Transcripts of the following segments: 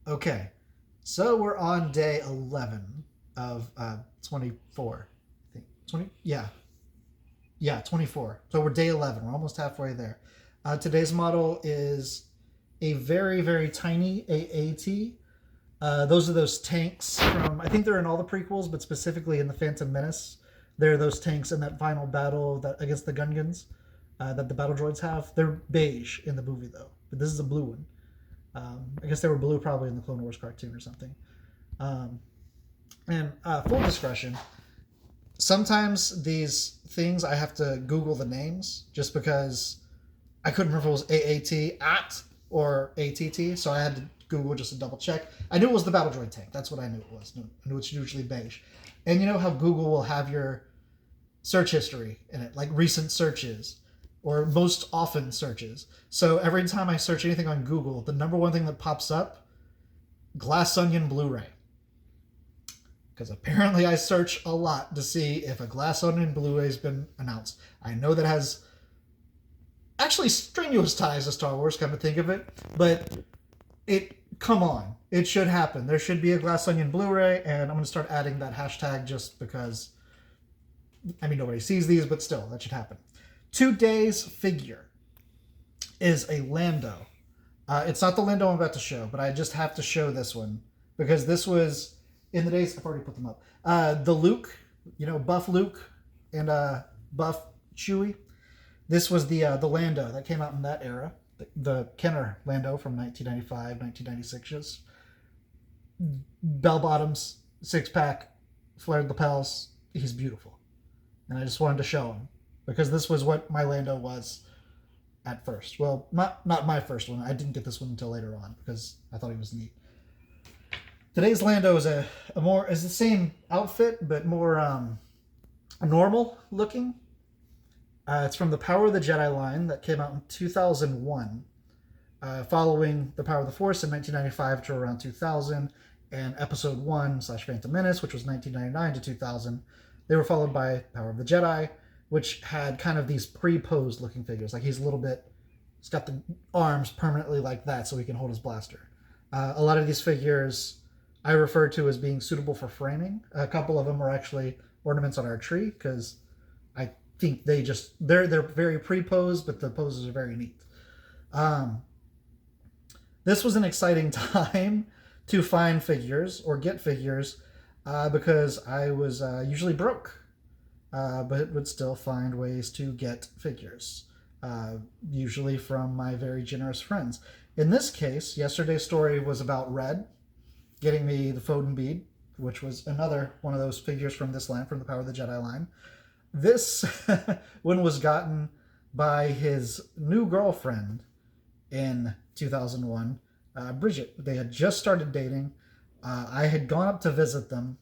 Okay, so we're on day 11 of 24. I think 20. Yeah, 24. So we're day 11. We're almost halfway there. Today's model is a very very tiny AAT. Those are those tanks from, I think they're in all the prequels, but specifically in the Phantom Menace. They're those tanks in that final battle that against the Gungans that the battle droids have. They're beige in the movie though, but this is a blue one. I guess they were blue probably in the Clone Wars cartoon or something. Um, and full discretion, sometimes these things I have to Google the names just because I couldn't remember if it was AAT at or ATT, so I had to Google just to double check. I knew it was the Battle Droid Tank. That's what I knew it was. I knew it's usually beige. And you know how Google will have your search history in it, like recent searches or most often searches. So every time I search anything on Google, the number one thing that pops up, Glass Onion Blu-ray. Because apparently I search a lot to see if a Glass Onion Blu-ray has been announced. I know that has actually strenuous ties to Star Wars, come to think of it, but come on, it should happen. There should be a Glass Onion Blu-ray, and I'm going to start adding that hashtag just because, I mean, nobody sees these, but still, that should happen. Today's figure is a Lando. It's not the Lando I'm about to show, but I just have to show this one because this was in the days, I've already put them up. The Luke, buff Luke and buff Chewie. This was the Lando that came out in that era, the Kenner Lando from 1995, 1996. Just bell bottoms, six pack, flared lapels. He's beautiful, and I just wanted to show him because this was what my Lando was at first. Well, not my first one. I didn't get this one until later on because I thought he was neat. Today's Lando is is the same outfit but more normal looking. It's from the Power of the Jedi line that came out in 2001, following the Power of the Force in 1995 to around 2000, and Episode 1 / Phantom Menace, which was 1999 to 2000. They were followed by Power of the Jedi, which had kind of these pre-posed looking figures. Like he's got the arms permanently like that so he can hold his blaster. A lot of these figures I refer to as being suitable for framing. A couple of them are actually ornaments on our tree because I think they're very pre-posed, but the poses are very neat. This was an exciting time to find figures or get figures because I was usually broke, but would still find ways to get figures, usually from my very generous friends. In this case, yesterday's story was about Red getting me the Foden bead, which was another one of those figures from this line, from the Power of the Jedi line. This one was gotten by his new girlfriend in 2001, Bridget. They had just started dating. I had gone up to visit them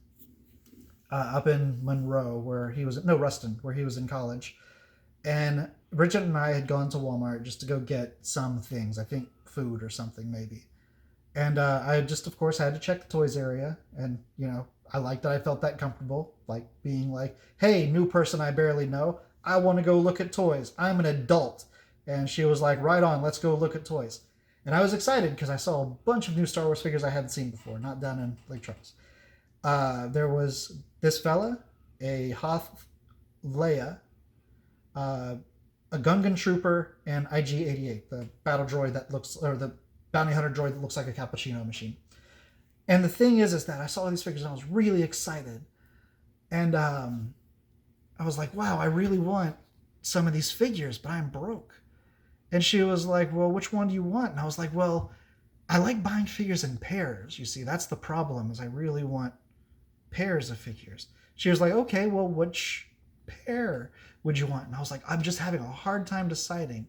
up in Monroe, Ruston, where he was in college. And Bridget and I had gone to Walmart just to go get some things. I think food or something maybe. And I just, of course, had to check the toys area. And, I liked that I felt that comfortable, like being like, hey, new person I barely know, I want to go look at toys. I'm an adult. And she was like, right on, let's go look at toys. And I was excited because I saw a bunch of new Star Wars figures I hadn't seen before, not down in Lake Charles. There was this fella, a Hoth Leia, a Gungan Trooper, and IG-88, the battle droid the bounty hunter droid that looks like a cappuccino machine. And the thing is that I saw these figures and I was really excited. And I was like, wow, I really want some of these figures, but I'm broke. And she was like, well, which one do you want? And I was like, well, I like buying figures in pairs. You see, that's the problem, is I really want pairs of figures. She was like, okay, well, which pair would you want? And I was like, I'm just having a hard time deciding.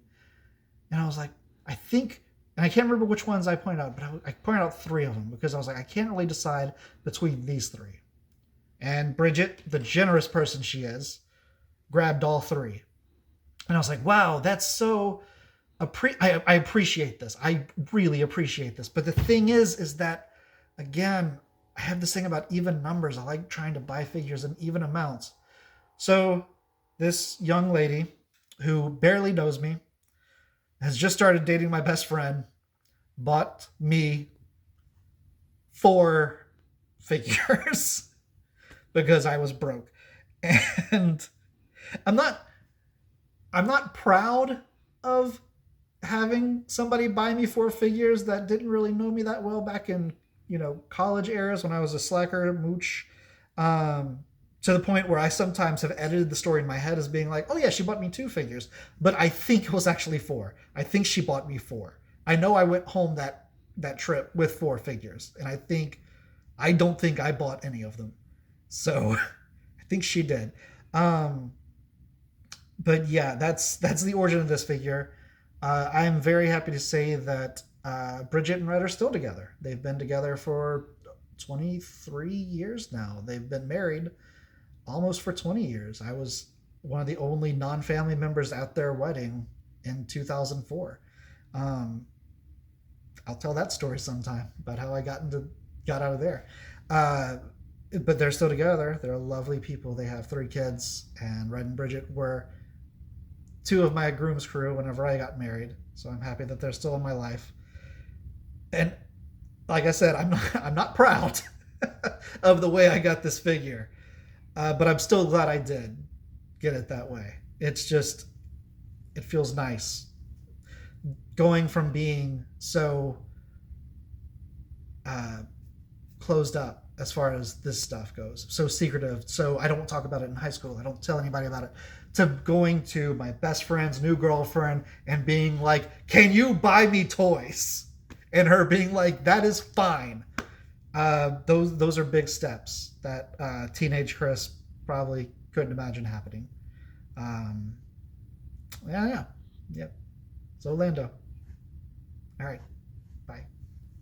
And I was like, I think, and I can't remember which ones I pointed out, but I pointed out 3 of them because I was like, I can't really decide between these 3. And Bridget, the generous person she is, grabbed all 3. And I was like, wow, that's so, I appreciate this. I really appreciate this. But the thing is that, again, I have this thing about even numbers. I like trying to buy figures in even amounts. So this young lady who barely knows me, has just started dating my best friend, bought me 4 figures because I was broke. And I'm not I'm not proud of having somebody buy me 4 figures that didn't really know me that well back in, college eras when I was a slacker mooch. Um, to the point where I sometimes have edited the story in my head as being like, oh yeah, she bought me 2 figures, but I think it was actually 4. I think she bought me 4. I know I went home that trip with 4 figures, and I don't think I bought any of them. So I think she did. Um, but yeah, that's the origin of this figure. I'm very happy to say that Bridget and Red are still together. They've been together for 23 years now. They've been married almost for 20 years. I was one of the only non-family members at their wedding in 2004. Um, I'll tell that story sometime about how I got out of there. Uh, but they're still together. They're lovely people. They have 3 kids, and Red and Bridget were 2 of my groom's crew whenever I got married. So I'm happy that they're still in my life. And like I said, I'm not proud of the way I got this figure, but I'm still glad I did get it that way. It feels nice going from being so uh, closed up as far as this stuff goes, so secretive. So I don't talk about it in high school. I don't tell anybody about it. To going to my best friend's new girlfriend and being like, "Can you buy me toys?" And her being like, "That is fine." Those are big steps that teenage Chris probably couldn't imagine happening. Um, yeah, yeah, yep. So Lando. All right.